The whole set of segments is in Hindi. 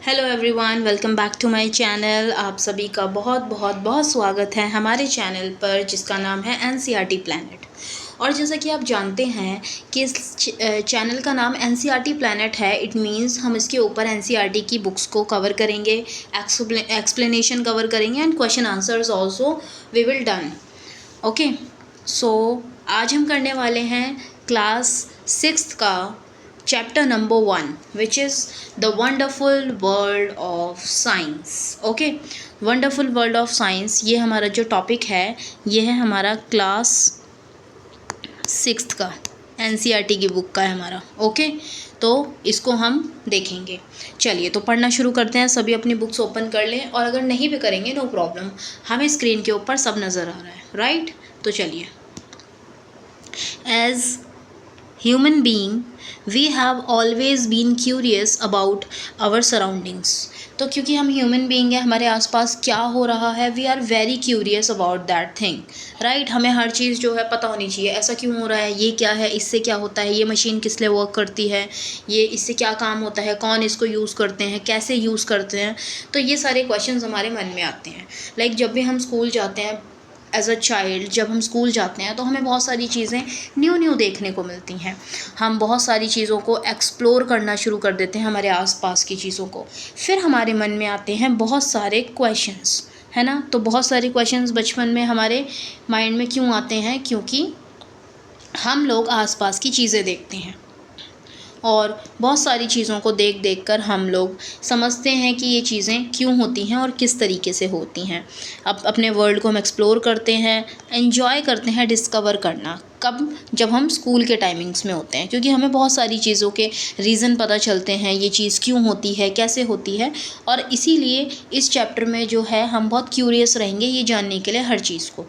Hello everyone, welcome back to my channel. आप सभी का बहुत बहुत बहुत स्वागत है हमारे चैनल पर जिसका नाम है एनसीईआरटी प्लैनेट। और जैसा कि आप जानते हैं कि इस चैनल का नाम एनसीईआरटी प्लैनेट है, इट मीन्स हम इसके ऊपर एनसीईआरटी की बुक्स को कवर करेंगे, एक्सप्लेनेशन कवर करेंगे and question answers also we will done. Okay, so आज हम करने वाले हैं क्लास 6 का chapter number 1 which is the wonderful world of science. Okay, wonderful world of science ये हमारा जो टॉपिक है, ये है हमारा क्लास 6 का एनसीईआरटी की बुक का है हमारा। ओके, तो इसको हम देखेंगे। चलिए तो पढ़ना शुरू करते हैं। सभी अपनी बुक्स ओपन कर लें, और अगर नहीं भी करेंगे नो प्रॉब्लम, हमें स्क्रीन के ऊपर सब नज़र आ रहा है, राइट? तो चलिए। As human being we have always been curious about our surroundings। तो क्योंकि हम ह्यूमन बीइंग है, हमारे आसपास क्या हो रहा है, we are very curious about that thing, right? हमें हर चीज़ जो है पता होनी चाहिए, ऐसा क्यों हो रहा है, ये क्या है, इससे क्या होता है, ये मशीन किस लिए वर्क करती है, ये इससे क्या काम होता है, कौन इसको यूज़ करते हैं, कैसे यूज़ करते हैं। तो ये सारे क्वेश्चंस हमारे मन में आते हैं। लाइक जब भी हम स्कूल जाते हैं एज अ चाइल्ड, जब हम स्कूल जाते हैं तो हमें बहुत सारी चीज़ें न्यू देखने को मिलती हैं। हम बहुत सारी चीज़ों को एक्सप्लोर करना शुरू कर देते हैं, हमारे आसपास की चीज़ों को। फिर हमारे मन में आते हैं बहुत सारे क्वेश्चंस, है ना? तो बहुत सारे क्वेश्चंस बचपन में हमारे माइंड में क्यों आते हैं? क्योंकि हम लोग आसपास की चीज़ें देखते हैं, और बहुत सारी चीज़ों को देख कर हम लोग समझते हैं कि ये चीज़ें क्यों होती हैं और किस तरीके से होती हैं। अब अपने वर्ल्ड को हम एक्सप्लोर करते हैं, एंजॉय करते हैं डिस्कवर करना। कब? जब हम स्कूल के टाइमिंग्स में होते हैं, क्योंकि हमें बहुत सारी चीज़ों के रीज़न पता चलते हैं, ये चीज़ क्यों होती है, कैसे होती है। और इसीलिए इस चैप्टर में जो है हम बहुत क्यूरियस रहेंगे ये जानने के लिए हर चीज़ को।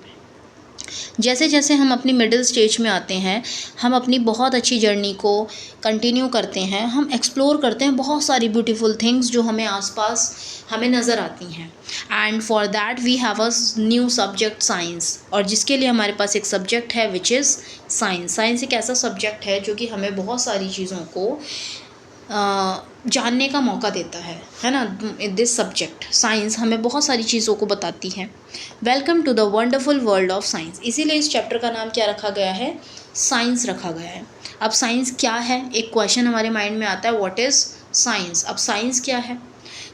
जैसे जैसे हम अपनी मिडिल स्टेज में आते हैं, हम अपनी बहुत अच्छी जर्नी को कंटिन्यू करते हैं, हम एक्सप्लोर करते हैं बहुत सारी ब्यूटीफुल थिंग्स जो हमें आसपास हमें नज़र आती हैं। And for that we have a new subject science, और जिसके लिए हमारे पास एक सब्जेक्ट है विच इज़ साइंस। साइंस एक ऐसा सब्जेक्ट है जो कि हमें बहुत सारी चीज़ों को जानने का मौका देता है ना? दिस सब्जेक्ट साइंस हमें बहुत सारी चीज़ों को बताती है। Welcome to the wonderful world of science, इसीलिए इस चैप्टर का नाम क्या रखा गया है? साइंस रखा गया है। अब साइंस क्या है? एक क्वेश्चन हमारे माइंड में आता है, व्हाट इज़ साइंस? अब साइंस क्या है?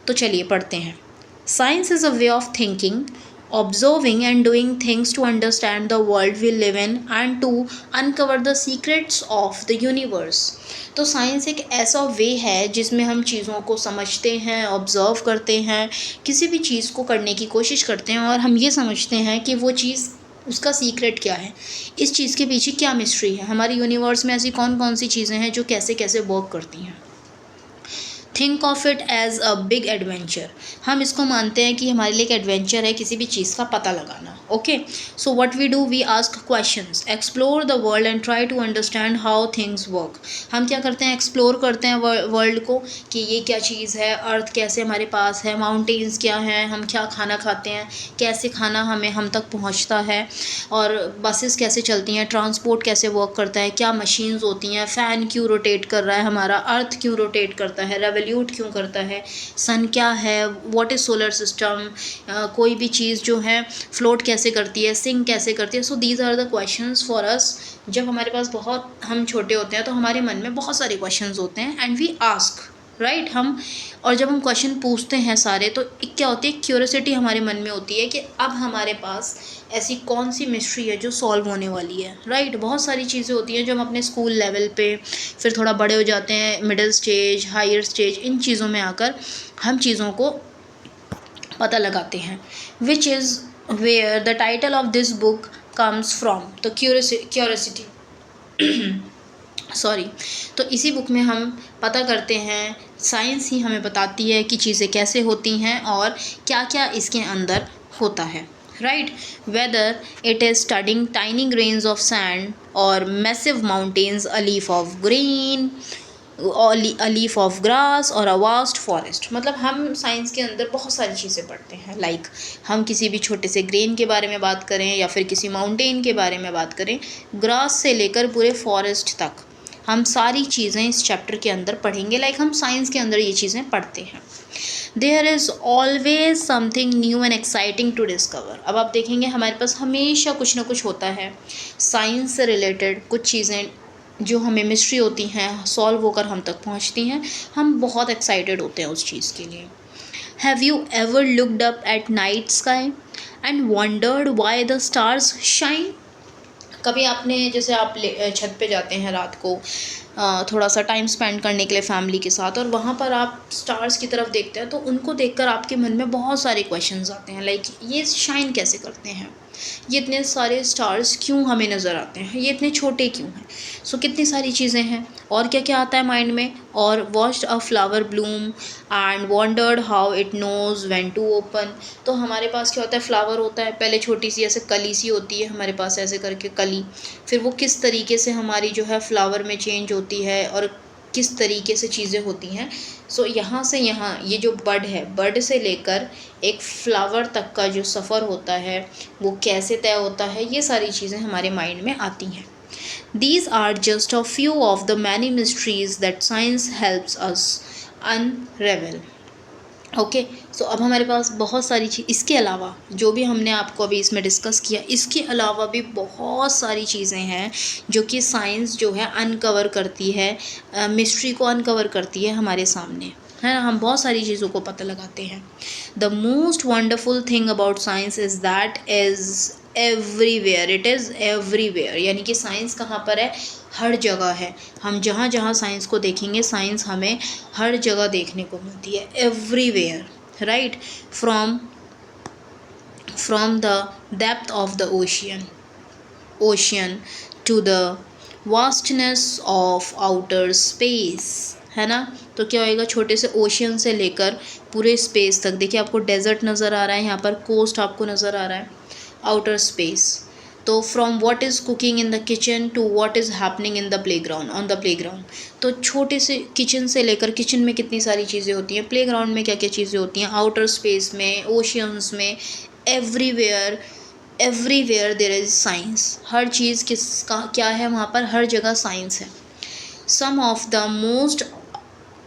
तो चलिए पढ़ते हैं। Science is a way of thinking, observing and doing things to understand the world we live in and to uncover the secrets of the universe। तो साइंस एक ऐसा वे है जिसमें हम चीज़ों को समझते हैं, ऑब्ज़र्व करते हैं, किसी भी चीज़ को करने की कोशिश करते हैं, और हम ये समझते हैं कि वो चीज़, उसका सीक्रेट क्या है, इस चीज़ के पीछे क्या मिस्ट्री है, हमारे यूनिवर्स में ऐसी कौन कौन सी चीज़ें हैं जो कैसे कैसे वर्क करती हैं। Think of it as a big adventure, हम इसको मानते हैं कि हमारे लिए एक एडवेंचर है किसी भी चीज़ का पता लगाना। Okay, so what we do, we ask questions, explore the world and try to understand how things work. हम क्या करते हैं? एक्सप्लोर करते हैं वर्ल्ड को कि ये क्या चीज़ है, अर्थ कैसे हमारे पास है, माउंटेन्स क्या हैं, हम क्या खाना खाते हैं, कैसे खाना हमें हम तक पहुँचता है, और बसेस कैसे चलती हैं, ट्रांसपोर्ट कैसे वर्क करता है, क्या मशीन्स होती हैं, फ़ैन क्यों रोटेट कर रहा है हमारा, अर्थ क्यों रोटेट करता है, रेवोल्यूट क्यों करता है, सन क्या है, व्हाट इज़ सोलर सिस्टम, कोई भी चीज़ जो है फ्लोट कैसे करती है, सिंक कैसे करती है। So these are the questions for us. जब हमारे पास बहुत, हम छोटे होते हैं तो हमारे मन में बहुत सारे क्वेश्चंस होते हैं एंड वी आस्क, राइट? हम, और जब हम क्वेश्चन पूछते हैं सारे, तो एक क्या होती है, क्यूरियोसिटी हमारे मन में होती है कि अब हमारे पास ऐसी कौन सी मिस्ट्री है जो सॉल्व होने वाली है, राइट? बहुत सारी चीज़ें होती हैं जो हम अपने स्कूल लेवल पे, फिर थोड़ा बड़े हो जाते हैं, मिडिल स्टेज, हायर स्टेज, इन चीज़ों में आकर हम चीज़ों को पता लगाते हैं। Which is where the title of this book comes from, तो क्यूरियोसिटी सॉरी। तो इसी बुक में हम पता करते हैं, साइंस ही हमें बताती है कि चीज़ें कैसे होती हैं और क्या क्या इसके अंदर होता है, right? Whether it is studying tiny grains of sand और massive mountains, a leaf of green, a leaf of grass और अ वास्ट फॉरेस्ट। मतलब हम साइंस के अंदर बहुत सारी चीज़ें पढ़ते हैं। लाइक हम किसी भी छोटे से ग्रेन के बारे में बात करें या फिर किसी माउंटेन के बारे में बात करें, ग्रास से लेकर पूरे फॉरेस्ट तक, हम सारी चीज़ें इस चैप्टर के अंदर पढ़ेंगे, लाइक हम साइंस के अंदर ये चीज़ें पढ़ते हैं। There is always something new and exciting to discover. अब आप देखेंगे हमारे पास हमेशा कुछ ना कुछ होता है साइंस से रिलेटेड, कुछ चीज़ें जो हमें मिस्ट्री होती हैं सॉल्व होकर हम तक पहुंचती हैं, हम बहुत एक्साइटेड होते हैं उस चीज़ के लिए। Have you ever looked up at night sky and wandered why the stars shine? कभी आपने, जैसे आप छत पे जाते हैं रात को थोड़ा सा टाइम स्पेंड करने के लिए फैमिली के साथ, और वहाँ पर आप स्टार्स की तरफ देखते हैं, तो उनको देखकर आपके मन में बहुत सारे क्वेश्चंस आते हैं, लाइक ये शाइन कैसे करते हैं, ये इतने सारे स्टार्स क्यों हमें नज़र आते हैं, ये इतने छोटे क्यों हैं। सो कितनी सारी चीज़ें हैं, और क्या क्या आता है माइंड में। और watched a flower bloom and wondered how it knows when to open. तो हमारे पास क्या होता है, फ्लावर होता है, पहले छोटी सी ऐसे कली सी होती है हमारे पास, ऐसे करके कली, फिर वो किस तरीके से हमारी जो है फ्लावर में चेंज होती है और किस तरीके से चीज़ें होती हैं। सो यहाँ से यहाँ ये जो बड है, बड से लेकर एक फ्लावर तक का जो सफ़र होता है वो कैसे तय होता है, ये सारी चीज़ें हमारे माइंड में आती हैं। These are just a few of the many mysteries that science helps us unravel. Okay, so अब हमारे पास बहुत सारी चीज़, इसके अलावा जो भी हमने आपको अभी इसमें डिस्कस किया, इसके अलावा भी बहुत सारी चीज़ें हैं जो कि साइंस जो है अनकवर करती है, मिस्ट्री को अनकवर करती है हमारे सामने, है ना। हम बहुत सारी चीज़ों को पता लगाते हैं। The most wonderful thing about science is that is everywhere, it is everywhere, यानी कि साइंस कहाँ पर है, हर जगह है। हम जहाँ जहाँ साइंस को देखेंगे, साइंस हमें हर जगह देखने को मिलती है, everywhere, right. From the depth of the ocean to the vastness of outer space, है ना। तो क्या होएगा, छोटे से ओशियन से लेकर पूरे स्पेस तक। देखिए आपको डेजर्ट नज़र आ रहा है, यहाँ पर कोस्ट आपको नज़र आ रहा है, आउटर स्पेस। तो from what is cooking in the kitchen to what is happening in the playground, on the playground. तो छोटे से किचन से लेकर, किचन में कितनी सारी चीज़ें होती हैं, प्लेग्राउंड में क्या क्या चीज़ें होती हैं, आउटर स्पेस में, ओशियंस में, everywhere, everywhere there is science. हर चीज़ किसका क्या है वहाँ पर, हर जगह साइंस है। Some of the most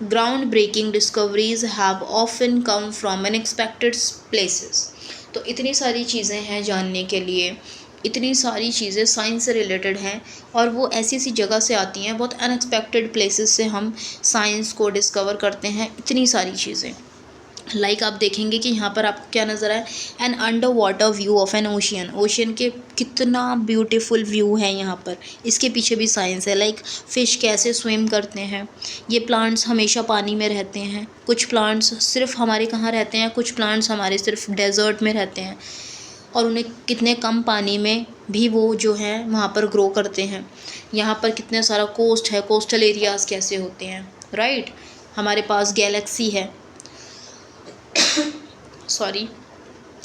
ground breaking discoveries have often come from unexpected places. तो इतनी सारी चीज़ें हैं जानने के लिए, इतनी सारी चीज़ें साइंस से रिलेटेड हैं, और वो ऐसी ऐसी जगह से आती हैं, बहुत अनएक्सपेक्टेड प्लेसेस से हम साइंस को डिस्कवर करते हैं, इतनी सारी चीज़ें। लाइक आप देखेंगे कि यहाँ पर आपको क्या नज़र आए, an underwater view of an ocean. Ocean के कितना ब्यूटीफुल व्यू है यहाँ पर, इसके पीछे भी साइंस है। लाइक फ़िश कैसे स्विम करते हैं, ये प्लांट्स हमेशा पानी में रहते हैं, कुछ प्लांट्स सिर्फ हमारे कहाँ रहते हैं, कुछ प्लांट्स हमारे सिर्फ डेजर्ट में रहते हैं, और उन्हें कितने कम पानी में भी वो जो है वहाँ पर ग्रो करते हैं। यहाँ पर कितने सारा कोस्ट है, कोस्टल एरियाज़ कैसे होते हैं, राइट। हमारे पास गैलेक्सी है सॉरी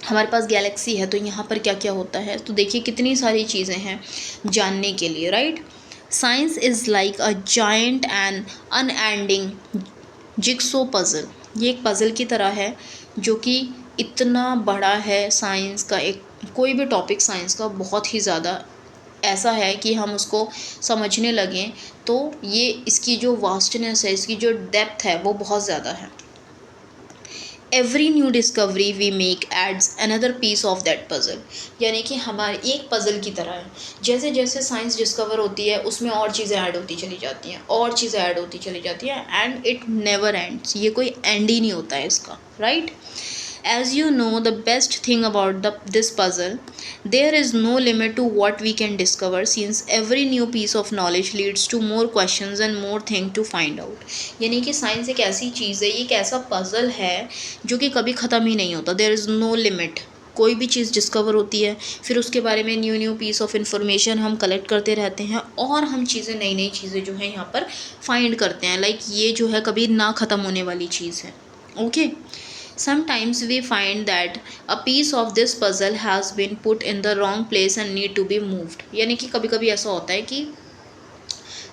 हमारे पास गैलेक्सी है, तो यहाँ पर क्या क्या होता है। तो देखिए कितनी सारी चीज़ें हैं जानने के लिए, right. Science is like a giant and unending jigsaw puzzle. ये एक पज़ल की तरह है जो कि इतना बड़ा है। साइंस का एक कोई भी टॉपिक साइंस का बहुत ही ज़्यादा ऐसा है कि हम उसको समझने लगें तो ये इसकी जो वास्टनेस है, इसकी जो डेप्थ है वो बहुत ज़्यादा है। Every new discovery we make adds another piece of that puzzle, यानी कि हमारे एक पज़ल की तरह है। जैसे जैसे साइंस डिस्कवर होती है उसमें और चीज़ें ऐड होती चली जाती हैं, और चीज़ें ऐड होती चली जाती हैं, एंड इट नेवर एंड्स। ये कोई एंड ही नहीं होता है इसका, right. As you know, the best thing about this puzzle, there is no limit to what we can discover, since every new piece of knowledge leads to more questions and more things to find out. यानी कि साइंस एक ऐसी चीज़ है, ये एक ऐसा पज़ल है जो कि कभी ख़त्म ही नहीं होता। There is no limit. कोई भी चीज़ डिस्कवर होती है, फिर उसके बारे में न्यू पीस ऑफ इंफॉर्मेशन हम कलेक्ट करते रहते हैं, और हम चीज़ें नई नई चीज़ें जो है यहाँ पर फाइंड करते हैं। लाइक ये जो है कभी ना ख़त्म होने वाली चीज़ है, okay. Sometimes we find that a piece of this puzzle has been put in the wrong place and need to be moved. यानी कि कभी कभी ऐसा होता है कि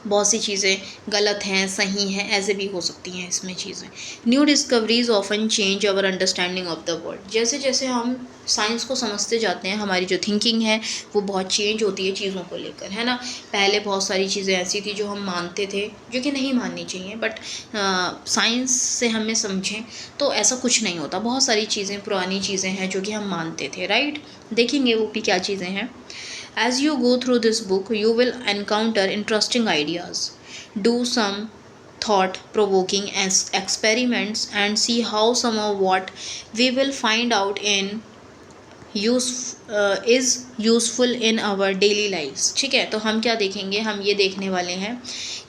बहुत सी चीज़ें गलत हैं, सही हैं, ऐसे भी हो सकती हैं इसमें चीज़ें। New discoveries often change our understanding of the world. जैसे जैसे हम साइंस को समझते जाते हैं, हमारी जो थिंकिंग है वो बहुत चेंज होती है चीज़ों को लेकर, है ना। पहले बहुत सारी चीज़ें ऐसी थी जो हम मानते थे, जो कि नहीं माननी चाहिए, बट साइंस से हमें समझें तो ऐसा कुछ नहीं होता। बहुत सारी चीज़ें पुरानी चीज़ें हैं जो कि हम मानते थे, राइट। देखेंगे वो भी क्या चीज़ें हैं। As you go through this book, you will encounter interesting ideas. Do some thought provoking experiments and see how some of what we will find out is useful in our daily lives। ठीक है, तो हम क्या देखेंगे, हम ये देखने वाले हैं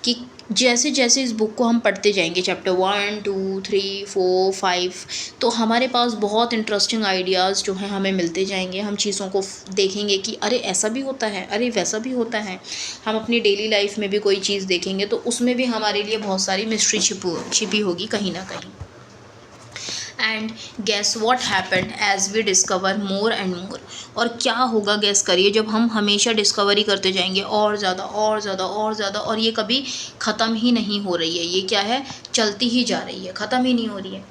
कि जैसे जैसे इस बुक को हम पढ़ते जाएंगे, चैप्टर 1, 2, 3, 4, 5, तो हमारे पास बहुत इंटरेस्टिंग आइडियाज़ जो हैं हमें मिलते जाएंगे। हम चीज़ों को देखेंगे कि अरे ऐसा भी होता है, अरे वैसा भी होता है। हम अपनी डेली लाइफ में भी कोई चीज़ देखेंगे तो उसमें भी हमारे लिए बहुत सारी मिस्ट्री छिपी होगी कहीं ना कहीं। And guess what happened as we discover more and more. और क्या होगा गेस करिए, जब हम हमेशा डिस्कवरी करते जाएंगे और ज़्यादा और ज़्यादा और ज़्यादा, और ये कभी ख़त्म ही नहीं हो रही है, ये क्या है, चलती ही जा रही है, ख़त्म ही नहीं हो रही है।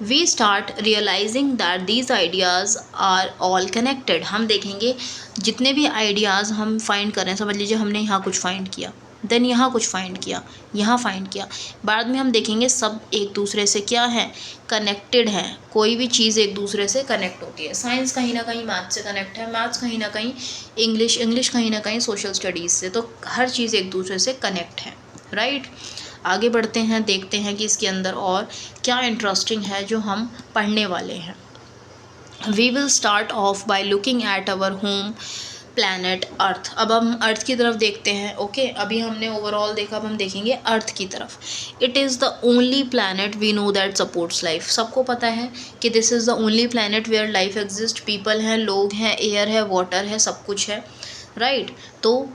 We start realising that these ideas are all connected. हम देखेंगे जितने भी आइडियाज़ हम फाइंड कर रहे हैं, समझ लीजिए हमने यहाँ कुछ फाइंड किया, देन यहाँ कुछ फाइंड किया, यहाँ फाइंड किया, बाद में हम देखेंगे सब एक दूसरे से क्या है, कनेक्टेड हैं। कोई भी चीज़ एक दूसरे से कनेक्ट होती है। साइंस कहीं ना कहीं मैथ्स से कनेक्ट है, मैथ्स कहीं ना कहीं इंग्लिश कहीं ना कहीं सोशल स्टडीज़ से, तो हर चीज़ एक दूसरे से कनेक्ट है, राइट। आगे बढ़ते हैं, देखते हैं कि इसके अंदर और क्या इंटरेस्टिंग है जो हम पढ़ने वाले हैं। We will start off by looking at our home planet earth. अब हम अर्थ की तरफ देखते हैं, ओके। अभी हमने ओवरऑल देखा, अब हम देखेंगे अर्थ की तरफ। It is the only planet we know that supports life. सबको पता है कि this is the only planet where life exist. People हैं, लोग हैं, एयर है, वाटर है, सब कुछ है, राइट। तो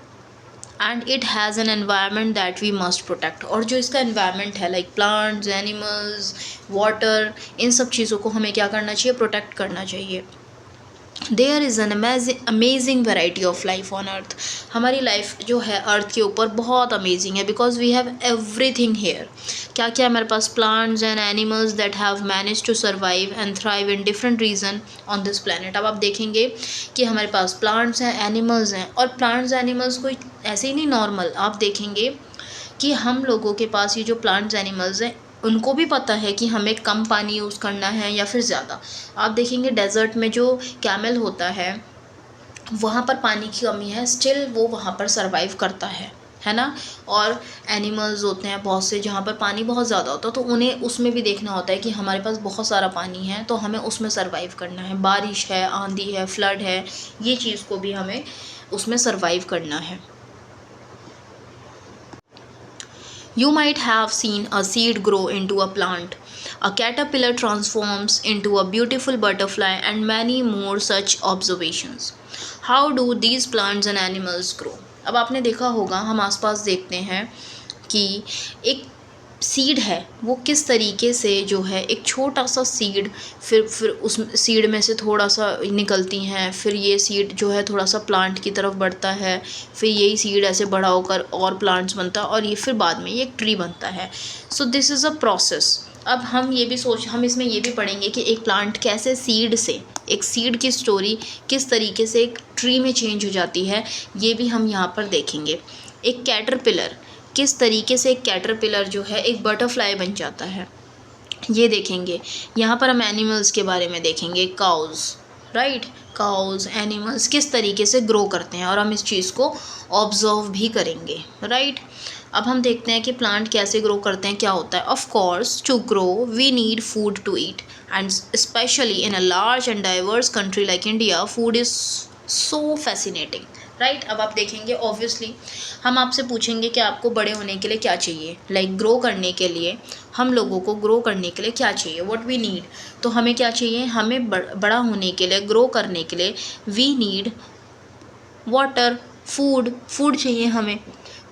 and it has an environment that we must protect. और जो इसका एनवायरनमेंट है, लाइक प्लांट्स, एनिमल्स, वाटर, इन सब चीज़ों को हमें क्या करना चाहिए, प्रोटेक्ट करना चाहिए। There is an amazing variety of life on earth. हमारी लाइफ जो है अर्थ के ऊपर बहुत अमेजिंग है, because we have everything here. क्या क्या हमारे पास, plants and animals that have manage to survive and thrive in different region on this planet. अब आप देखेंगे कि हमारे पास प्लांट्स हैं, एनिमल्स हैं, और प्लांट्स एनिमल्स कोई ऐसे ही नहीं नॉर्मल। आप देखेंगे कि हम लोगों के पास ये जो प्लांट्स एनिमल्स हैं, उनको भी पता है कि हमें कम पानी यूज़ करना है या फिर ज़्यादा। आप देखेंगे डेजर्ट में जो कैमल होता है, वहाँ पर पानी की कमी है, स्टिल वो वहाँ पर सरवाइव करता है ना। और एनिमल्स होते हैं बहुत से जहाँ पर पानी बहुत ज़्यादा होता है, तो उन्हें उसमें भी देखना होता है कि हमारे पास बहुत सारा पानी है, तो हमें उसमें सरवाइव करना है। बारिश है, आंधी है, फ्लड है, ये चीज़ को भी हमें उसमें सरवाइव करना है। You might have seen a seed grow into a plant. A caterpillar transforms into a beautiful butterfly and many more such observations. How do these plants and animals grow? अब आपने देखा होगा, हम आसपास देखते हैं कि एक सीड है, वो किस तरीके से जो है, एक छोटा सा सीड, फिर उस सीड में से थोड़ा सा निकलती हैं, फिर ये सीड जो है थोड़ा सा प्लांट की तरफ बढ़ता है, फिर यही सीड ऐसे बड़ा होकर और प्लांट्स बनता है, और ये फिर बाद में ये एक ट्री बनता है। So this is a process. अब हम इसमें ये भी पढ़ेंगे कि एक प्लांट कैसे सीड से, एक सीड की स्टोरी किस तरीके से एक ट्री में चेंज हो जाती है, ये भी हम यहाँ पर देखेंगे। एक कैटरपिलर, किस तरीके से एक कैटरपिलर जो है एक बटरफ्लाई बन जाता है, ये देखेंगे। यहाँ पर हम एनिमल्स के बारे में देखेंगे, काउज़, राइट। काउज़, एनिमल्स किस तरीके से ग्रो करते हैं, और हम इस चीज़ को ऑब्जर्व भी करेंगे, राइट। अब हम देखते हैं कि प्लांट कैसे ग्रो करते हैं, क्या होता है। Of course to grow we need food to eat, and specially in a large and diverse country like India food is so fascinating, right. अब आप देखेंगे, ऑब्वियसली हम आपसे पूछेंगे कि आपको बड़े होने के लिए क्या चाहिए, लाइक ग्रो करने के लिए, हम लोगों को ग्रो करने के लिए क्या चाहिए, व्हाट वी नीड। तो हमें क्या चाहिए, हमें बड़ा होने के लिए, ग्रो करने के लिए वी नीड वाटर, फूड चाहिए हमें।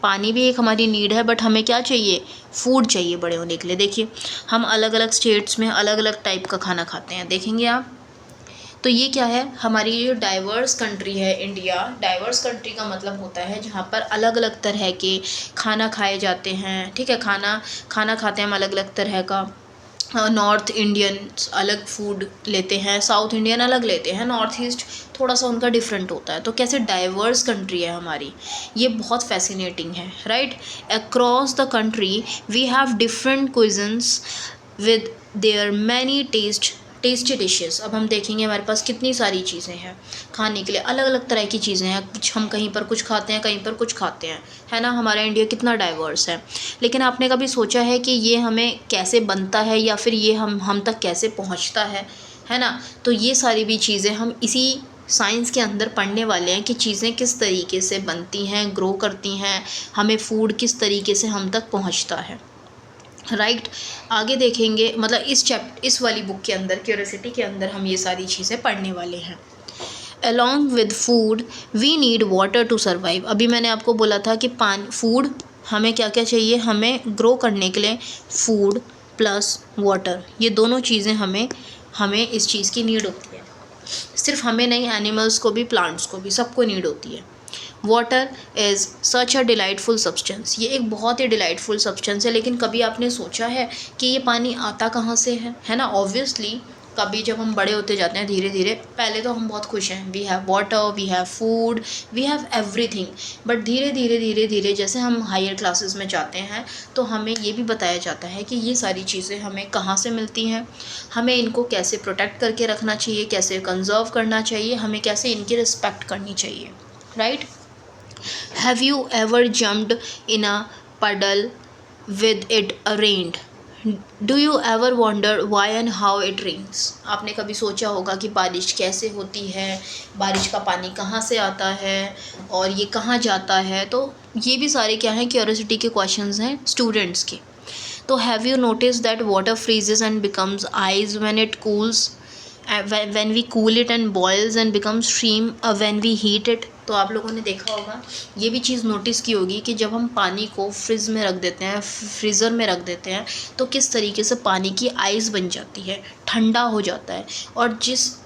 पानी भी एक हमारी नीड है, बट हमें क्या चाहिए, फूड चाहिए बड़े होने के लिए। देखिए हम अलग अलग स्टेट्स में अलग अलग टाइप का खाना खाते हैं, देखेंगे आप। तो ये क्या है, हमारी ये डाइवर्स कंट्री है इंडिया। डाइवर्स कंट्री का मतलब होता है जहाँ पर अलग अलग तरह के खाना खाए जाते हैं, ठीक है। खाना खाते हैं हम अलग अलग तरह का। नॉर्थ इंडियंस अलग फूड लेते हैं, साउथ इंडियन अलग लेते हैं, नॉर्थ ईस्ट थोड़ा सा उनका डिफरेंट होता है। तो कैसे डाइवर्स कंट्री है हमारी, ये बहुत फैसिनेटिंग है, right. Across the country we have different cuisines with their many tasty dishes. अब हम देखेंगे हमारे पास कितनी सारी चीज़ें हैं खाने के लिए, अलग अलग तरह की चीज़ें हैं। कुछ हम कहीं पर कुछ खाते हैं, कहीं पर कुछ खाते हैं, है ना। हमारा इंडिया कितना डाइवर्स है। लेकिन आपने कभी सोचा है कि ये हमें कैसे बनता है या फिर ये हम तक कैसे पहुंचता है ना। तो ये सारी भी चीज़ें हम इसी साइंस के अंदर पढ़ने वाले हैं कि चीज़ें किस तरीके से बनती हैं, ग्रो करती हैं, हमें फूड किस तरीके से हम तक पहुंचता है, राइट। आगे देखेंगे, मतलब इस वाली बुक के अंदर, क्यूरियोसिटी के अंदर हम ये सारी चीज़ें पढ़ने वाले हैं। Along with food we need water to survive. अभी मैंने आपको बोला था कि फूड हमें क्या क्या चाहिए, हमें ग्रो करने के लिए फूड प्लस वाटर, ये दोनों चीज़ें हमें इस चीज़ की नीड होती है। सिर्फ हमें नहीं, एनिमल्स को भी, प्लांट्स को भी, सबको नीड होती है। Water is such a delightful substance. ये एक बहुत ही डिलाइटफुल सब्सटेंस है। लेकिन कभी आपने सोचा है कि ये पानी आता कहाँ से है ना। ऑब्वियसली कभी जब हम बड़े होते जाते हैं धीरे धीरे, पहले तो हम बहुत खुश हैं, we have water, we have food, we have everything. But धीरे धीरे जैसे हम हायर क्लासेस में जाते हैं तो हमें ये भी बताया जाता है कि ये सारी चीज़ें हमें कहाँ से मिलती हैं, हमें इनको कैसे प्रोटेक्ट करके रखना चाहिए, कैसे कंजर्व करना चाहिए, हमें कैसे इनकी रिस्पेक्ट करनी चाहिए, right. Have you ever jumped in a puddle with it rained? Do you ever wonder why and how it rains? आपने कभी सोचा होगा कि बारिश कैसे होती है, बारिश का पानी कहाँ से आता है और ये कहाँ जाता है। तो ये भी सारे क्या हैं, क्यूरियोसिटी के क्वेश्चंस हैं स्टूडेंट्स के। तो have you notice that water freezes and becomes ice when it cools, when we cool it and boils and becomes stream when we heat it। तो आप लोगों ने देखा होगा, ये भी चीज़ नोटिस की होगी कि जब हम पानी को फ्रिज में रख देते हैं, फ्रीज़र में रख देते हैं, तो किस तरीके से पानी की आइस बन जाती है, ठंडा हो जाता है। और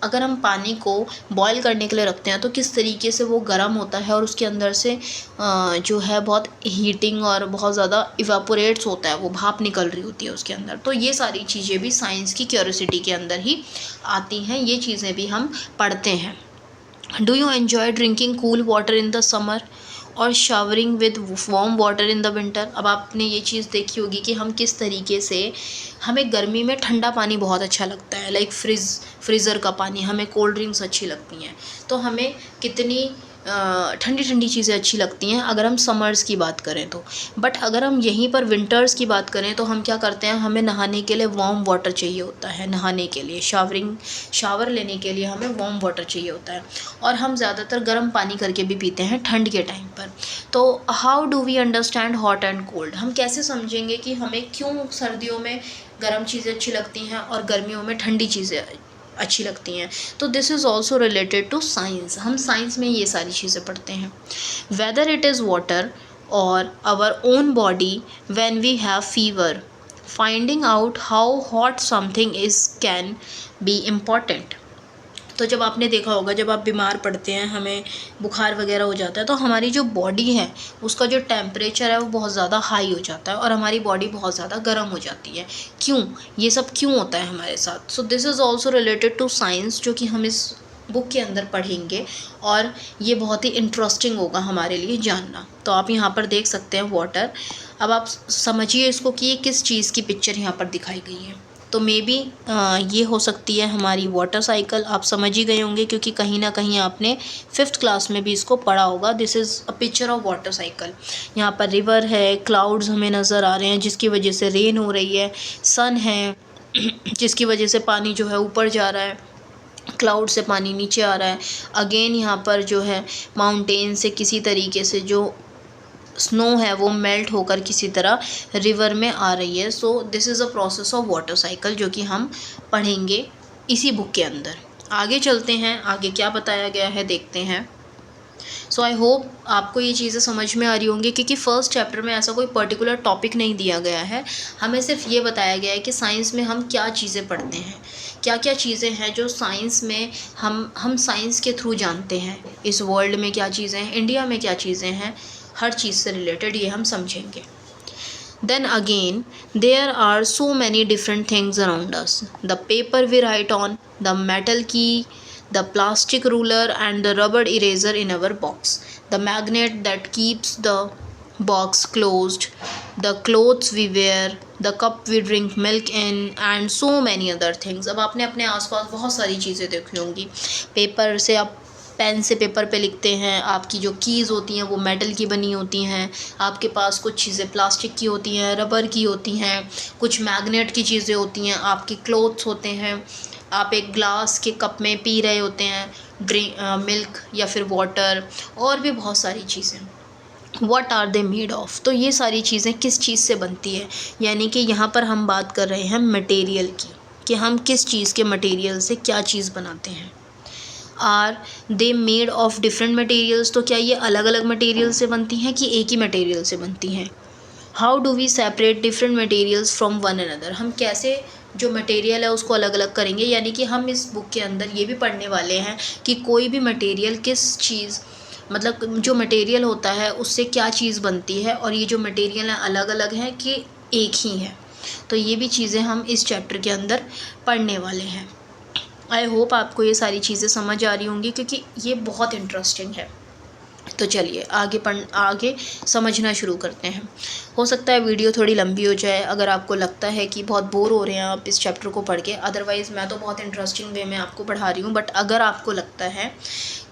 अगर हम पानी को बॉयल करने के लिए रखते हैं तो किस तरीके से वो गर्म होता है और उसके अंदर से जो है बहुत हीटिंग और बहुत ज़्यादा इवापोरेट्स होता है, वो भाप निकल रही होती है उसके अंदर। तो ये सारी चीज़ें भी साइंस की क्यूरियोसिटी के अंदर ही आती हैं, ये चीज़ें भी हम पढ़ते हैं। Do you enjoy drinking cool water in the summer और showering with warm water in the winter. अब आपने ये चीज़ देखी होगी कि हम किस तरीके से, हमें गर्मी में ठंडा पानी बहुत अच्छा लगता है, लाइक फ्रीज़र का पानी, हमें कोल्ड ड्रिंक्स अच्छी लगती हैं। तो हमें कितनी ठंडी ठंडी चीज़ें अच्छी लगती हैं अगर हम समर्स की बात करें तो। बट अगर हम यहीं पर विंटर्स की बात करें तो हम क्या करते हैं, हमें नहाने के लिए वार्म वाटर चाहिए होता है, नहाने के लिए, शावर लेने के लिए हमें वार्म वाटर चाहिए होता है। और हम ज़्यादातर गर्म पानी करके भी पीते हैं ठंड के टाइम पर। तो how do we understand hot and cold. हम कैसे समझेंगे कि हमें क्यों सर्दियों में गर्म चीज़ें अच्छी लगती हैं और गर्मियों में ठंडी चीज़ें अच्छी लगती हैं। तो this is also related to science. हम साइंस में ये सारी चीज़ें पढ़ते हैं। वेदर इट इज़ वाटर और our own body when we have fever, finding out how hot something is can be important. तो जब आपने देखा होगा, जब आप बीमार पड़ते हैं, हमें बुखार वगैरह हो जाता है, तो हमारी जो बॉडी है उसका जो टेम्परेचर है वो बहुत ज़्यादा हाई हो जाता है और हमारी बॉडी बहुत ज़्यादा गर्म हो जाती है। क्यों, ये सब क्यों होता है हमारे साथ। So this is also related to science, जो कि हम इस बुक के अंदर पढ़ेंगे और ये बहुत ही इंटरेस्टिंग होगा हमारे लिए जानना। तो आप यहाँ पर देख सकते हैं वाटर। अब आप समझिए इसको कि ये किस चीज़ की पिक्चर यहाँ पर दिखाई गई है। तो मे बी ये हो सकती है हमारी वाटर साइकिल। आप समझ ही गए होंगे क्योंकि कहीं ना कहीं आपने 5th क्लास में भी इसको पढ़ा होगा। This is a picture of water cycle. यहाँ पर रिवर है, क्लाउड्स हमें नज़र आ रहे हैं जिसकी वजह से रेन हो रही है, सन है जिसकी वजह से पानी जो है ऊपर जा रहा है, क्लाउड से पानी नीचे आ रहा है। अगेन यहाँ पर जो है माउंटेन से किसी तरीके से जो स्नो है वो मेल्ट होकर किसी तरह रिवर में आ रही है। So this is a process of water cycle, जो कि हम पढ़ेंगे इसी बुक के अंदर। आगे चलते हैं, आगे क्या बताया गया है देखते हैं। सो आई होप आपको ये चीज़ें समझ में आ रही होंगी, क्योंकि फ़र्स्ट चैप्टर में ऐसा कोई पर्टिकुलर टॉपिक नहीं दिया गया है, हमें सिर्फ ये बताया गया है कि साइंस में हम क्या चीज़ें पढ़ते हैं, क्या क्या चीज़ें हैं जो साइंस में हम साइंस के थ्रू जानते हैं। इस वर्ल्ड में क्या चीज़ें हैं, इंडिया में क्या चीज़ें हैं, हर चीज़ से रिलेटेड ये हम समझेंगे। Then again, there are so many different things around us. The paper we write on, the metal key, the plastic ruler, and the rubber eraser in our box. The magnet that keeps the box closed, the clothes we wear, the cup we drink milk in, and so many other things. अब आपने अपने आसपास बहुत सारी चीज़ें देखी होंगी। पेपर से आप पेन से पेपर पे लिखते हैं, आपकी जो कीज़ होती हैं वो मेटल की बनी होती हैं, आपके पास कुछ चीज़ें प्लास्टिक की होती हैं, रबर की होती हैं, कुछ मैग्नेट की चीज़ें होती हैं, आपके क्लोथ्स होते हैं, आप एक ग्लास के कप में पी रहे होते हैं मिल्क या फिर वाटर, और भी बहुत सारी चीज़ें। What are they made of, तो ये सारी चीज़ें किस चीज़ से बनती है, यानी कि यहाँ पर हम बात कर रहे हैं मटेरियल की, कि हम किस चीज़ के मटेरियल से क्या चीज़ बनाते हैं। Are they made of different materials, तो क्या ये अलग अलग मटेरियल से बनती हैं कि एक ही मटेरियल से बनती हैं। How do we separate different materials from one another, हम कैसे जो मटेरियल है उसको अलग अलग करेंगे, यानी कि हम इस बुक के अंदर ये भी पढ़ने वाले हैं कि कोई भी मटेरियल किस चीज़, मतलब जो मटेरियल होता है उससे क्या चीज़ बनती है, और ये जो मटेरियल है अलग अलग है कि एक ही है। तो ये भी चीज़ें हम इस चैप्टर के अंदर पढ़ने वाले हैं। आई होप आपको ये सारी चीज़ें समझ आ रही होंगी, क्योंकि ये बहुत इंटरेस्टिंग है। तो चलिए आगे समझना शुरू करते हैं। हो सकता है वीडियो थोड़ी लंबी हो जाए अगर आपको लगता है कि बहुत बोर हो रहे हैं आप इस चैप्टर को पढ़ के, अदरवाइज़ मैं तो बहुत इंटरेस्टिंग वे में आपको पढ़ा रही हूँ। बट अगर आपको लगता है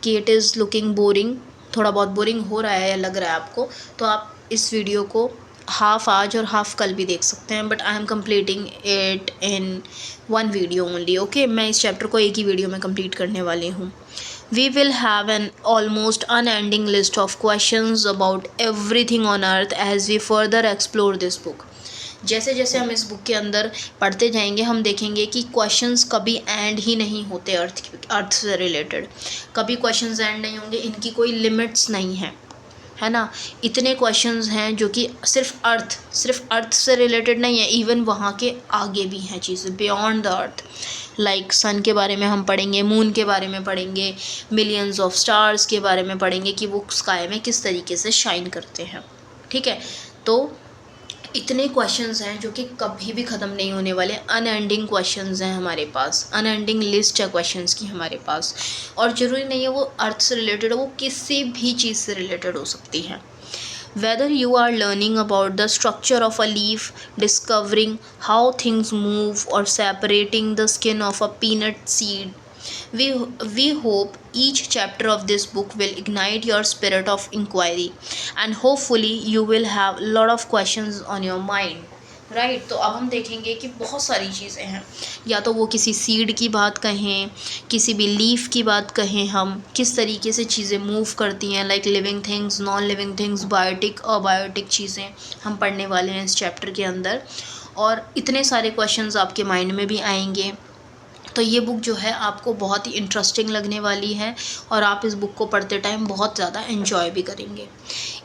कि इट इज़ लुकिंग बोरिंग, थोड़ा बहुत बोरिंग हो रहा है या लग रहा है आपको, तो आप इस वीडियो को हाफ़ आज और हाफ़ कल भी देख सकते हैं। But I am completing it in one video only. Okay, मैं इस चैप्टर को एक ही वीडियो में कंप्लीट करने वाली हूँ। We will have an almost unending list of questions about everything on earth as we further explore this book. जैसे जैसे हम इस बुक के अंदर पढ़ते जाएंगे हम देखेंगे कि क्वेश्चंस कभी एंड ही नहीं होते अर्थ से रिलेटेड, कभी क्वेश्चंस एंड नहीं होंगे, इनकी कोई लिमिट्स नहीं है ना। इतने क्वेश्चंस हैं जो कि सिर्फ अर्थ से रिलेटेड नहीं है, इवन वहाँ के आगे भी हैं चीज़ें बियॉन्ड द अर्थ। लाइक सन के बारे में हम पढ़ेंगे, मून के बारे में पढ़ेंगे, मिलियंस ऑफ स्टार्स के बारे में पढ़ेंगे कि वो स्काई में किस तरीके से शाइन करते हैं। ठीक है, तो इतने क्वेश्चंस हैं जो कि कभी भी ख़त्म नहीं होने वाले, अनएंडिंग क्वेश्चंस हैं हमारे पास, अनएंडिंग लिस्ट है क्वेश्चंस की हमारे पास। और ज़रूरी नहीं है वो अर्थ से रिलेटेड हो, वो किसी भी चीज़ से रिलेटेड हो सकती है। Whether you are learning about the structure of a leaf, discovering how things move, or separating the skin of a peanut seed, we hope each chapter of this book will ignite your spirit of inquiry, and hopefully you will have a lot of questions on your mind. Right, तो अब हम देखेंगे कि बहुत सारी चीज़ें हैं, या तो वो किसी सीड की बात कहें, किसी भी लीफ की बात कहें, हम किस तरीके से चीज़ें मूव करती हैं, like living things, non living things, biotic abiotic चीज़ें हम पढ़ने वाले हैं इस चैप्टर के अंदर। और इतने सारे क्वेश्चंस आपके माइंड में भी आएंगे। तो ये बुक जो है आपको बहुत ही इंटरेस्टिंग लगने वाली है, और आप इस बुक को पढ़ते टाइम बहुत ज़्यादा एंजॉय भी करेंगे।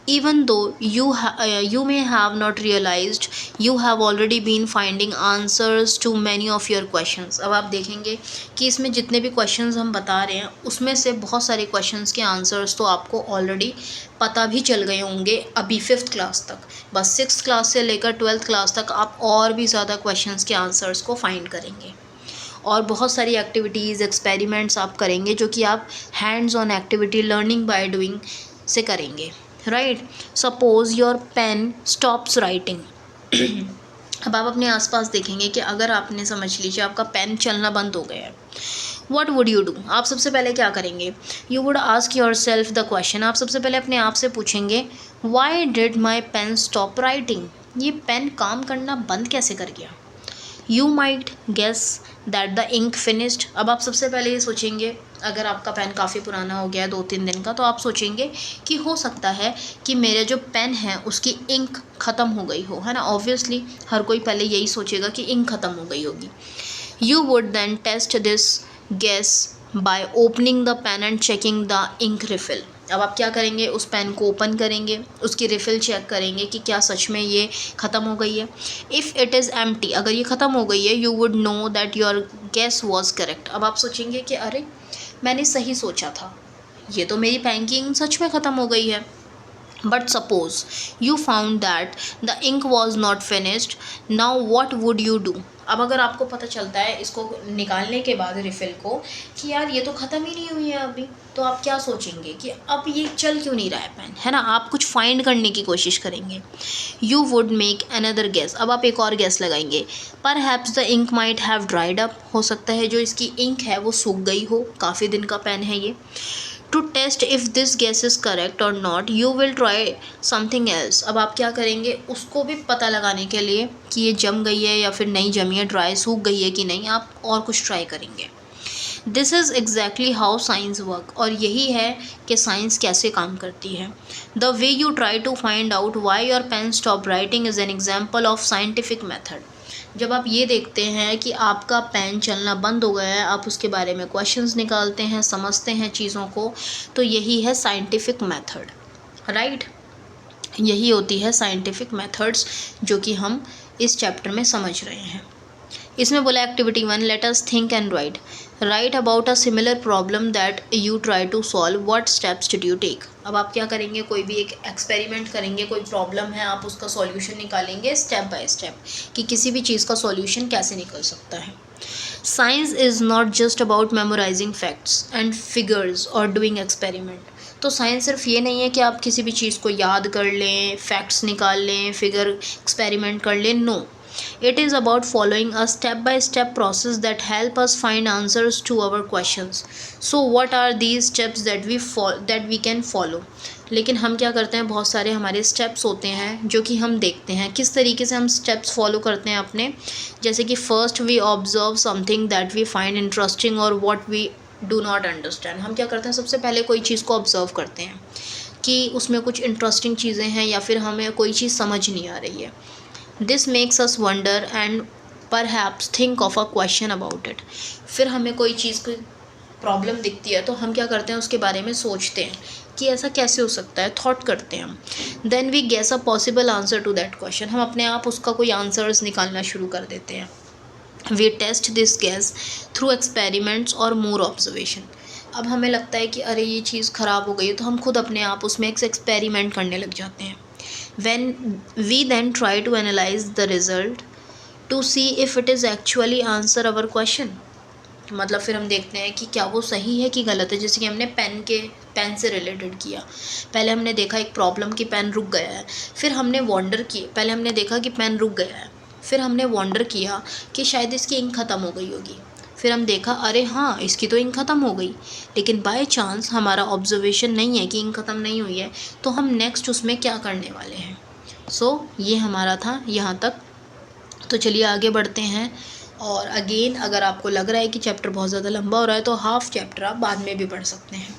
Even though you may have not realized, you have already been finding answers to many of your questions. अब आप देखेंगे कि इसमें जितने भी क्वेश्चंस हम बता रहे हैं उसमें से बहुत सारे क्वेश्चंस के आंसर्स तो आपको ऑलरेडी पता भी चल गए होंगे अभी 5th क्लास तक। बस 6th क्लास से लेकर 12th क्लास तक आप और भी ज़्यादा क्वेश्चंस के आंसर्स को फाइंड करेंगे, और बहुत सारी एक्टिविटीज़, एक्सपेरिमेंट्स आप करेंगे जो कि आप hands on activity, learning by doing से करेंगे। Right, suppose your pen stops writing. अब आप अपने आसपास देखेंगे कि अगर आपने, समझ लीजिए आपका पेन चलना बंद हो गया है, व्हाट वुड यू डू, आप सबसे पहले क्या करेंगे। You would ask yourself the question, आप सबसे पहले अपने आप से पूछेंगे why did my pen stop writing, ये पेन काम करना बंद कैसे कर गया। You might guess that the ink finished, अब आप सबसे पहले ये सोचेंगे, अगर आपका पेन काफ़ी पुराना हो गया है 2-3 दिन का, तो आप सोचेंगे कि हो सकता है कि मेरे जो पेन है उसकी इंक ख़त्म हो गई हो, है ना। ऑब्वियसली हर कोई पहले यही सोचेगा कि इंक ख़त्म हो गई होगी। You would then test this guess by opening the pen and checking the ink refill. अब आप क्या करेंगे, उस पेन को ओपन करेंगे, उसकी रिफ़िल चेक करेंगे कि क्या सच में ये ख़त्म हो गई है। इफ़ इट इज़ एम्प्टी, अगर ये ख़त्म हो गई है, you would know that your guess was correct. अब आप सोचेंगे कि अरे मैंने सही सोचा था, ये तो मेरी पेन की इंक सच में ख़त्म हो गई है। But suppose you found that the ink was not finished, now what would you do. अब अगर आपको पता चलता है इसको निकालने के बाद रिफ़िल को कि यार ये तो ख़त्म ही नहीं हुई है अभी, तो आप क्या सोचेंगे कि अब ये चल क्यों नहीं रहा है पेन, है ना। आप कुछ फाइंड करने की कोशिश करेंगे। You would make another guess, अब आप एक और गेस लगाएंगे। Perhaps the ink might have dried up, हो सकता है जो इसकी इंक है वो सूख गई हो, काफ़ी दिन का पेन है ये। To test if this guess is correct और not, you will try something else. अब आप क्या करेंगे, उसको भी पता लगाने के लिए कि ये जम गई है या फिर नहीं जमी है, ड्राई सूख गई है कि नहीं, आप और कुछ ट्राई करेंगे। This is exactly how science work, और यही है कि साइंस कैसे काम करती है। The way you try to find out why your pen stop writing is an example of scientific method. जब आप ये देखते हैं कि आपका पेन चलना बंद हो गया है, आप उसके बारे में क्वेश्चंस निकालते हैं, समझते हैं चीज़ों को, तो यही है साइंटिफिक मेथड, राइट। यही होती है साइंटिफिक मेथड्स जो कि हम इस चैप्टर में समझ रहे हैं। इसमें बोला activity 1, let us think and write about a similar problem that you try to solve, what steps did you take. अब आप क्या करेंगे, कोई भी एक एक्सपेरिमेंट करेंगे, कोई प्रॉब्लम है, आप उसका सॉल्यूशन निकालेंगे स्टेप बाय स्टेप कि किसी भी चीज़ का सॉल्यूशन कैसे निकल सकता है। Science is not just about memorising facts and figures और डूइंग एक्सपेरिमेंट। तो साइंस सिर्फ ये नहीं है कि आप किसी भी चीज़ को याद कर लें, फैक्ट्स निकाल लें, फिगर एक्सपेरिमेंट कर लें, no. It is about following a step-by-step process that help us find answers to our questions. So what are these steps that we can follow? लेकिन हम क्या करते हैं, बहुत सारे हमारे स्टेप्स होते हैं जो कि हम देखते हैं किस तरीके से हम स्टेप्स फॉलो करते हैं अपने। जैसे कि first we observe something that we find interesting और what we do not understand. हम क्या करते हैं, सबसे पहले कोई चीज़ को ऑब्जर्व करते हैं कि उसमें कुछ इंटरेस्टिंग चीज़ें हैं या फिर हमें कोई चीज़ समझ नहीं आ रही है। This makes us wonder and perhaps think of a question about it. फिर हमें कोई चीज़ की प्रॉब्लम दिखती है तो हम क्या करते हैं, उसके बारे में सोचते हैं कि ऐसा कैसे हो सकता है, थॉट करते हैं हम। Then we guess a possible answer to that question, हम अपने आप उसका कोई आंसर्स निकालना शुरू कर देते हैं। We test this guess through experiments और मोर ऑब्जर्वेशन। अब हमें लगता है कि अरे ये चीज़ ख़राब हो गई है, तो हम खुद अपने आप उसमें एक एक्सपेरिमेंट करने लग जाते हैं। When we then try to analyze the result to see if it is actually answer our question, मतलब फिर हम देखते हैं कि क्या वो सही है कि गलत है। जैसे कि हमने पेन से रिलेटेड किया, पहले हमने देखा एक प्रॉब्लम कि पेन रुक गया है, फिर हमने वॉन्डर किया, पहले हमने देखा कि पेन रुक गया है, फिर हमने वॉन्डर किया कि शायद इसकी इंक ख़त्म हो गई होगी, फिर हम देखा अरे हाँ इसकी तो इंक ख़त्म हो गई, लेकिन बाय चांस हमारा ऑब्जर्वेशन नहीं है कि इंक ख़त्म नहीं हुई है, तो हम नेक्स्ट उसमें क्या करने वाले हैं। सो ये हमारा था यहाँ तक। तो चलिए आगे बढ़ते हैं। और अगेन अगर आपको लग रहा है कि चैप्टर बहुत ज़्यादा लंबा हो रहा है तो हाफ चैप्टर आप बाद में भी पढ़ सकते हैं।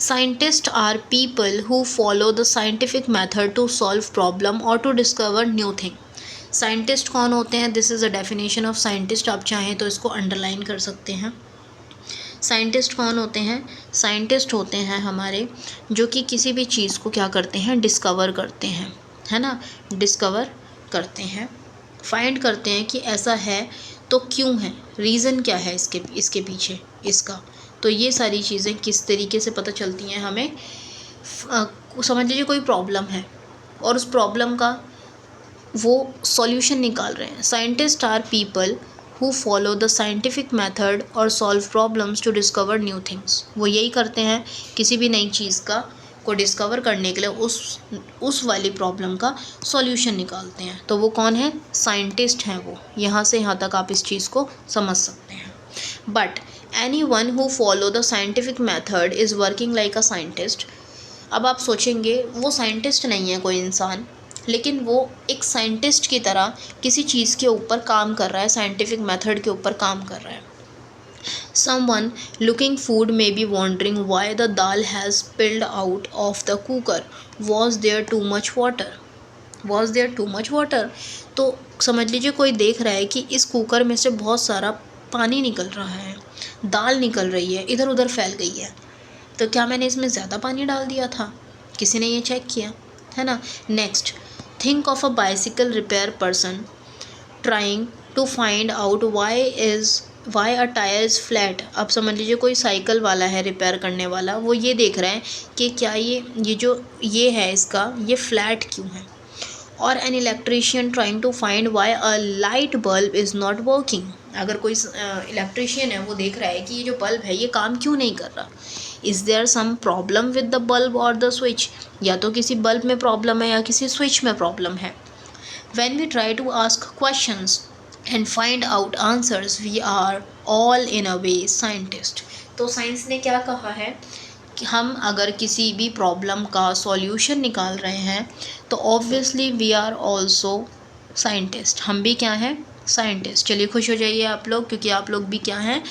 Scientist are people who follow the scientific method to solve problem और to discover new thing. Scientist कौन होते हैं, this is a definition of scientist, आप चाहें तो इसको अंडरलाइन कर सकते हैं। साइंटिस्ट कौन होते हैं, साइंटिस्ट होते हैं हमारे जो कि किसी भी चीज़ को क्या करते हैं, डिस्कवर करते हैं, है ना, डिस्कवर करते हैं, फाइंड करते हैं कि ऐसा है तो क्यों है, रीज़न क्या है इसके पीछे इसका। तो ये सारी चीज़ें किस तरीके से पता चलती हैं हमें, समझ लीजिए कोई प्रॉब्लम है और उस प्रॉब्लम का वो सॉल्यूशन निकाल रहे हैं। Scientist are people who follow the scientific method और solve problems to discover new things. वो यही करते हैं, किसी भी नई चीज़ को डिस्कवर करने के लिए उस वाली प्रॉब्लम का सॉल्यूशन निकालते हैं। तो वो कौन है, साइंटिस्ट हैं वो। यहाँ से यहाँ तक आप इस चीज़ को समझ सकते हैं। But any one who follow the scientific method is working like a scientist. अब आप सोचेंगे वो साइंटिस्ट नहीं है कोई इंसान, लेकिन वो एक साइंटिस्ट की तरह किसी चीज़ के ऊपर काम कर रहा है, साइंटिफिक मेथड के ऊपर काम कर रहा है। Someone looking food may be wondering why the dal has spilled out of the cooker. Was there too much water? Was there too much water? तो समझ लीजिए कोई देख रहा है कि इस कुकर में से बहुत सारा पानी निकल रहा है, दाल निकल रही है, इधर उधर फैल गई है। तो क्या मैंने इसमें ज़्यादा पानी डाल दिया था? किसी ने ये चेक किया? है ना। Next, think of a bicycle repair person trying to find out why a tyre is flat. अब समझ लीजिए कोई साइकिल वाला है, रिपेयर करने वाला, वो ये देख रहा है कि क्या ये है इसका, ये फ्लैट क्यों है। और an electrician trying to find why a light bulb is not working. अगर कोई इलेक्ट्रीशियन है, वो देख रहा है कि ये जो बल्ब है ये काम क्यों नहीं कर रहा। Is there some problem with the bulb और द स्विच, या तो किसी बल्ब में प्रॉब्लम है या किसी स्विच में प्रॉब्लम है। When we try to ask questions and find out answers, we are all in a way scientist। तो साइंस ने क्या कहा है कि हम अगर किसी भी प्रॉब्लम का सॉल्यूशन निकाल रहे हैं तो obviously we are also scientist. हम भी क्या हैं? साइंटिस्ट। चलिए खुश हो जाइए आप लोग, क्योंकि आप लोग भी क्या हैं?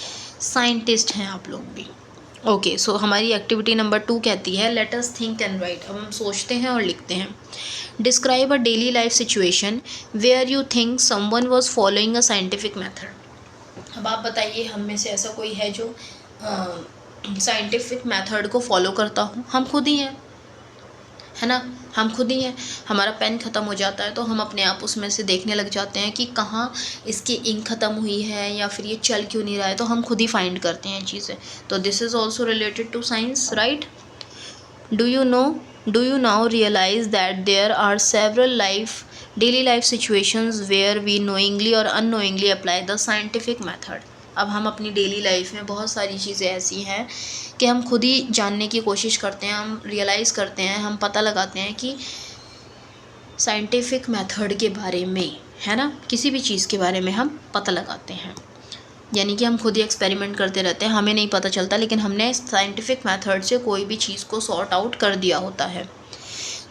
साइंटिस्ट हैं आप लोग भी। ओके, सो हमारी एक्टिविटी नंबर 2 कहती है let us think and write. अब हम सोचते हैं और लिखते हैं। Describe a daily life situation where you think someone was following a scientific method. अब आप बताइए, हम में से ऐसा कोई है जो साइंटिफिक मेथड को फॉलो करता हो? हम खुद ही हैं, है ना। हम खुद ही हैं। हमारा पेन ख़त्म हो जाता है तो हम अपने आप उसमें से देखने लग जाते हैं कि कहाँ इसकी इंक ख़त्म हुई है या फिर ये चल क्यों नहीं रहा है, तो हम खुद ही फाइंड करते हैं चीज़ें। तो this is also related to science, right. Do you now realize that there are several daily life situations where we knowingly or unknowingly apply the scientific method। अब हम अपनी डेली लाइफ में बहुत सारी चीज़ें ऐसी हैं कि हम खुद ही जानने की कोशिश करते हैं, हम रियलाइज़ करते हैं, हम पता लगाते हैं कि साइंटिफिक मेथड के बारे में, है ना, किसी भी चीज़ के बारे में हम पता लगाते हैं। यानी कि हम खुद ही एक्सपेरिमेंट करते रहते हैं, हमें नहीं पता चलता, लेकिन हमने साइंटिफिक मेथड से कोई भी चीज़ को सॉर्ट आउट कर दिया होता है।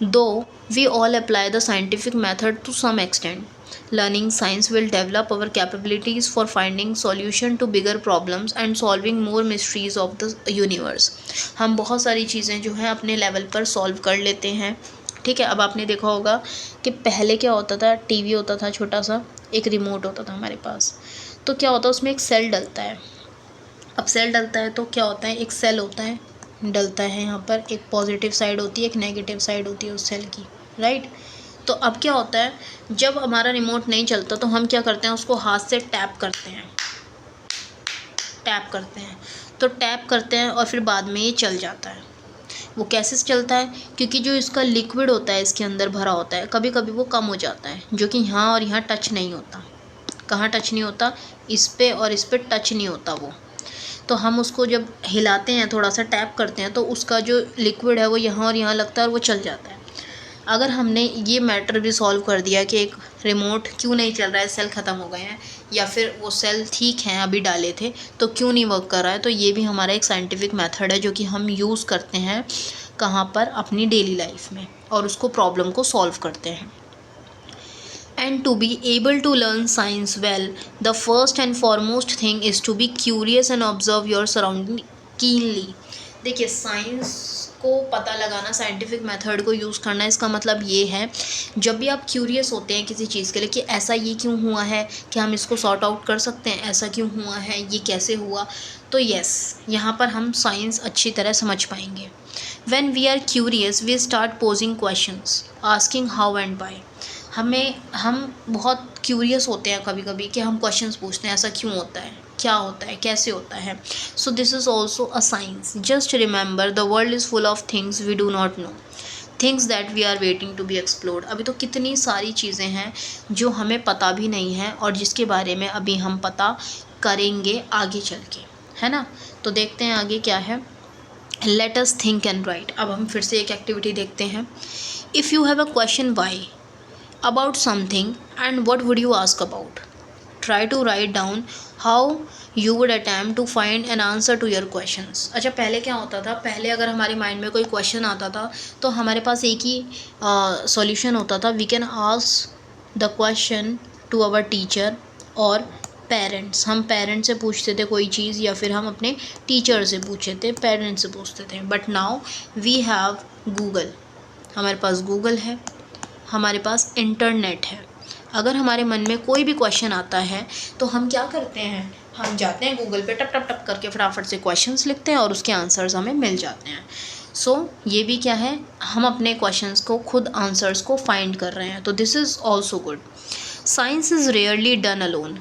Do we all apply the scientific method to some extent, learning science will develop our capabilities for finding solution to bigger problems and solving more mysteries of the universe. हम बहुत सारी चीज़ें जो हैं अपने लेवल पर सॉल्व कर लेते हैं, ठीक है। अब आपने देखा होगा कि पहले क्या होता था, टीवी होता था छोटा सा, एक रिमोट होता था हमारे पास, तो क्या होता है उसमें एक सेल डलता है। अब सेल डलता है तो क्या होता है, एक सेल होता है डलता है, यहाँ पर एक पॉजिटिव साइड होती है, एक नेगेटिव साइड होती है उस सेल की, राइट। तो अब क्या होता है, जब हमारा रिमोट नहीं चलता तो हम क्या करते हैं, उसको हाथ से टैप करते हैं, तो टैप करते हैं और फिर बाद में ये चल जाता है। वो कैसे चलता है, क्योंकि जो इसका लिक्विड होता है इसके अंदर भरा होता है, कभी कभी वो कम हो जाता है, जो कि यहाँ और यहाँ टच नहीं होता। कहाँ टच नहीं होता, इस पे और इस पे टच नहीं होता वो। तो हम उसको जब हिलाते हैं, थोड़ा सा टैप करते हैं, तो उसका जो लिक्विड है वो यहाँ और यहाँ लगता है और वो चल जाता है। अगर हमने ये मैटर भी सॉल्व कर दिया कि एक रिमोट क्यों नहीं चल रहा है, सेल ख़त्म हो गए हैं, या फिर वो सेल ठीक हैं अभी डाले थे तो क्यों नहीं वर्क कर रहा है, तो ये भी हमारा एक साइंटिफिक मेथड है जो कि हम यूज़ करते हैं कहाँ पर, अपनी डेली लाइफ में, और उसको प्रॉब्लम को सॉल्व करते हैं। And to be able to learn science well, the first and foremost thing is to be curious and observe your surrounding keenly। देखिए, साइंस को पता लगाना, साइंटिफिक मेथड को यूज़ करना, इसका मतलब ये है जब भी आप क्यूरियस होते हैं किसी चीज़ के लिए कि ऐसा ये क्यों हुआ है, कि हम इसको सॉर्ट आउट कर सकते हैं, ऐसा क्यों हुआ है, ये कैसे हुआ, तो यस, यहाँ पर हम साइंस अच्छी तरह समझ पाएंगे। When we are curious, we start posing questions, asking how and why। हम बहुत क्यूरियस होते हैं कभी कभी कि हम क्वेश्चंस पूछते हैं, ऐसा क्यों होता है, क्या होता है, कैसे होता है। So this is also a science. Just remember the world is full of things we do not know, things that we are waiting to be explored. अभी तो कितनी सारी चीज़ें हैं जो हमें पता भी नहीं है और जिसके बारे में अभी हम पता करेंगे आगे चल के, है ना। तो देखते हैं आगे क्या है। Let us think and write. अब हम फिर से एक एक्टिविटी देखते हैं। If you have a question Y about something and what would you ask about, try to write down how you would attempt to find an answer to your questions। अच्छा, पहले क्या होता था, पहले अगर हमारे माइंड में कोई क्वेश्चन आता था तो हमारे पास एक ही सॉल्यूशन होता था, we can ask the question to our teacher और पेरेंट्स। हम पेरेंट्स से पूछते थे कोई चीज़, या फिर हम अपने टीचर से पूछते थे, पेरेंट्स से पूछते थे। But now we have Google, हमारे पास गूगल है, हमारे पास इंटरनेट है। अगर हमारे मन में कोई भी क्वेश्चन आता है तो हम क्या करते हैं, हम जाते हैं गूगल पे, टप टप टप करके फटाफट से क्वेश्चंस लिखते हैं और उसके आंसर्स हमें मिल जाते हैं। सो ये भी क्या है, हम अपने क्वेश्चंस को खुद आंसर्स को फाइंड कर रहे हैं, तो this is also good. Science is rarely done alone.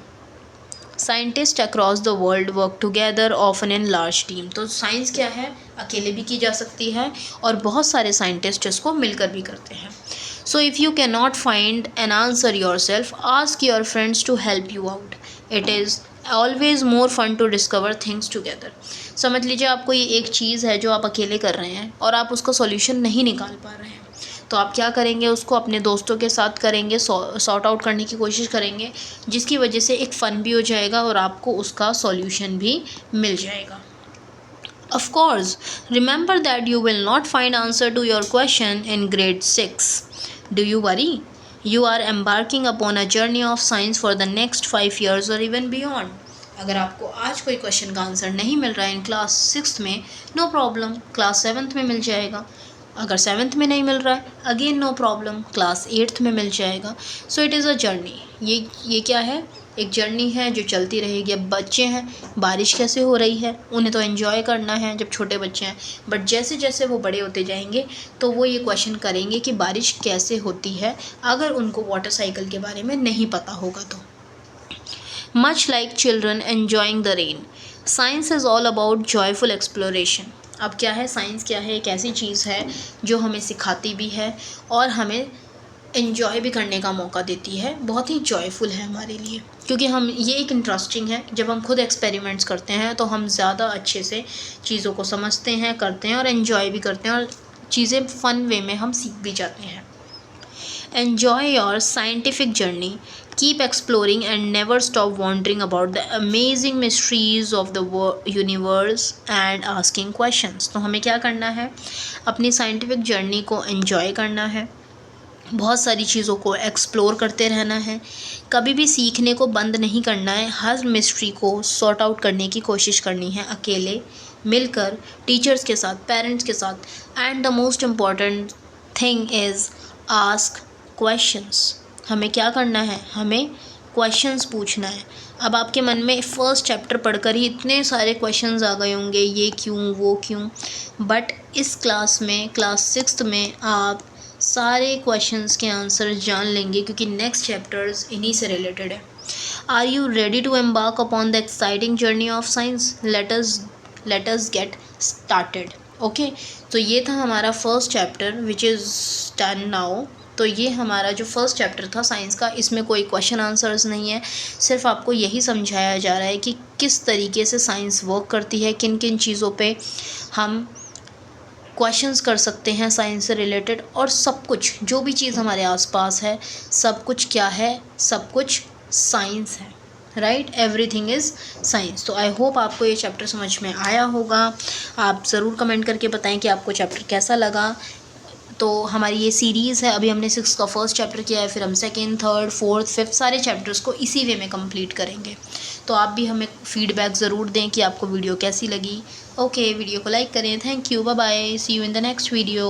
Scientist across the world work together often in large team. तो साइंस क्या है, अकेले भी की जा सकती है और बहुत सारे साइंटिस्ट इसको मिलकर भी करते हैं। So if you can not find an answer yourself, ask your friends to help you out. It is always more fun to discover things together. समझ लीजिए आप कोई एक चीज़ है जो आप अकेले कर रहे हैं और आप उसका सॉल्यूशन नहीं निकाल पा रहे हैं, तो आप क्या करेंगे, उसको अपने दोस्तों के साथ करेंगे, सॉर्ट आउट करने की कोशिश करेंगे, जिसकी वजह से एक फ़न भी हो जाएगा और आपको उसका सॉल्यूशन भी मिल जाएगा। Of course, remember that you will not find answer to your question in grade 6. Do you worry? You are embarking upon a journey of science for the next 5 years or even beyond. अगर आपको आज कोई क्वेश्चन का आंसर नहीं मिल रहा है इन क्लास 6 में, नो प्रॉब्लम, क्लास 7th में मिल जाएगा। अगर 7th में नहीं मिल रहा है, again no problem, class 8th में मिल जाएगा। So it is a journey. ये क्या है, एक जर्नी है जो चलती रहेगी। अब बच्चे हैं, बारिश कैसे हो रही है, उन्हें तो एन्जॉय करना है जब छोटे बच्चे हैं, बट जैसे जैसे वो बड़े होते जाएंगे तो वो ये क्वेश्चन करेंगे कि बारिश कैसे होती है, अगर उनको वाटर साइकिल के बारे में नहीं पता होगा तो। Much like children enjoying the rain, science is all about joyful exploration. अब क्या है, साइंस क्या है, एक ऐसी चीज़ है जो हमें सिखाती भी है और हमें एन्जॉय भी करने का मौका देती है, बहुत ही जॉयफुल है हमारे लिए, क्योंकि हम ये एक इंटरेस्टिंग है, जब हम खुद एक्सपेरिमेंट्स करते हैं तो हम ज़्यादा अच्छे से चीज़ों को समझते हैं, करते हैं और एन्जॉय भी करते हैं और चीज़ें फ़न वे में हम सीख भी जाते हैं। Enjoy your scientific journey, keep exploring and never stop wondering about the amazing mysteries of the universe and asking questions. तो हमें क्या करना है, अपनी साइंटिफिक जर्नी को एन्जॉय करना है, बहुत सारी चीज़ों को एक्सप्लोर करते रहना है, कभी भी सीखने को बंद नहीं करना है, हर मिस्ट्री को सॉर्ट आउट करने की कोशिश करनी है, अकेले, मिलकर, टीचर्स के साथ, पेरेंट्स के साथ। And the most important thing is ask questions. हमें क्या करना है, हमें क्वेश्चंस पूछना है। अब आपके मन में फर्स्ट चैप्टर पढ़कर ही इतने सारे क्वेश्चंस आ गए होंगे, ये क्यों, वो क्यों, बट इस क्लास में, क्लास 6th में आप सारे क्वेश्चंस के आंसर जान लेंगे, क्योंकि नेक्स्ट चैप्टर्स इन्हीं से रिलेटेड है। Are you ready to embark upon the exciting journey of science? Let us get started. Okay, तो ये था हमारा first chapter which is done now. तो ये हमारा जो फर्स्ट चैप्टर था साइंस का, इसमें कोई क्वेश्चन आंसर्स नहीं है, सिर्फ आपको यही समझाया जा रहा है कि किस तरीके से साइंस वर्क करती है, किन किन चीज़ों पे हम क्वेश्चंस कर सकते हैं साइंस से रिलेटेड, और सब कुछ जो भी चीज़ हमारे आसपास है, सब कुछ क्या है, सब कुछ साइंस है, राइट, एवरीथिंग इज़ साइंस। तो आई होप आपको ये चैप्टर समझ में आया होगा। आप ज़रूर कमेंट करके बताएं कि आपको चैप्टर कैसा लगा। तो हमारी ये सीरीज़ है, अभी हमने 6 का फर्स्ट चैप्टर किया है, फिर हम 2nd, 3rd, 4th, 5th सारे चैप्टर्स को इसी वे में कंप्लीट करेंगे। तो आप भी हमें फीडबैक ज़रूर दें कि आपको वीडियो कैसी लगी। ओके, वीडियो को लाइक करें। Thank you, bye bye, see you in the next video.